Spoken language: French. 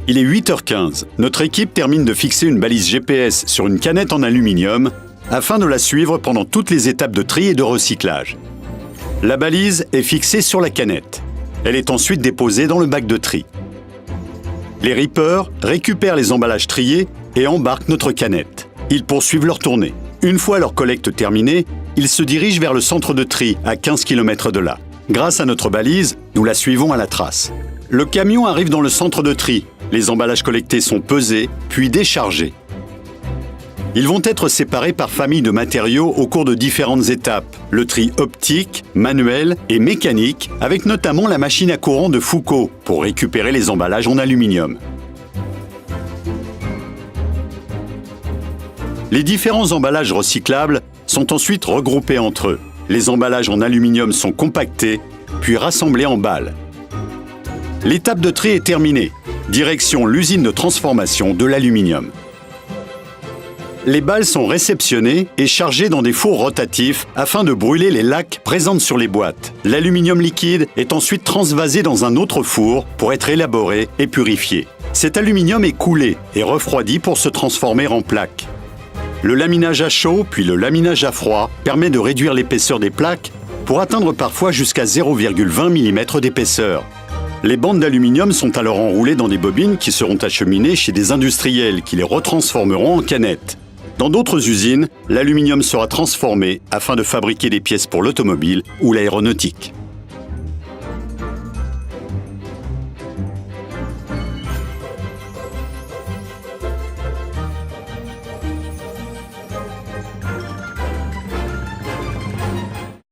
Il est 8h15. Notre équipe termine de fixer une balise GPS sur une canette en aluminium afin de la suivre pendant toutes les étapes de tri et de recyclage. La balise est fixée sur la canette. Elle est ensuite déposée dans le bac de tri. Les rippers récupèrent les emballages triés et embarquent notre canette. Ils poursuivent leur tournée. Une fois leur collecte terminée, ils se dirigent vers le centre de tri à 15 km de là. Grâce à notre balise, nous la suivons à la trace. Le camion arrive dans le centre de tri. Les emballages collectés sont pesés, puis déchargés. Ils vont être séparés par famille de matériaux au cours de différentes étapes. Le tri optique, manuel et mécanique, avec notamment la machine à courant de Foucault pour récupérer les emballages en aluminium. Les différents emballages recyclables sont ensuite regroupés entre eux. Les emballages en aluminium sont compactés, puis rassemblés en balles. L'étape de tri est terminée. Direction l'usine de transformation de l'aluminium. Les balles sont réceptionnées et chargées dans des fours rotatifs afin de brûler les laques présentes sur les boîtes. L'aluminium liquide est ensuite transvasé dans un autre four pour être élaboré et purifié. Cet aluminium est coulé et refroidi pour se transformer en plaques. Le laminage à chaud puis le laminage à froid permet de réduire l'épaisseur des plaques pour atteindre parfois jusqu'à 0,20 mm d'épaisseur. Les bandes d'aluminium sont alors enroulées dans des bobines qui seront acheminées chez des industriels qui les retransformeront en canettes. Dans d'autres usines, l'aluminium sera transformé afin de fabriquer des pièces pour l'automobile ou l'aéronautique.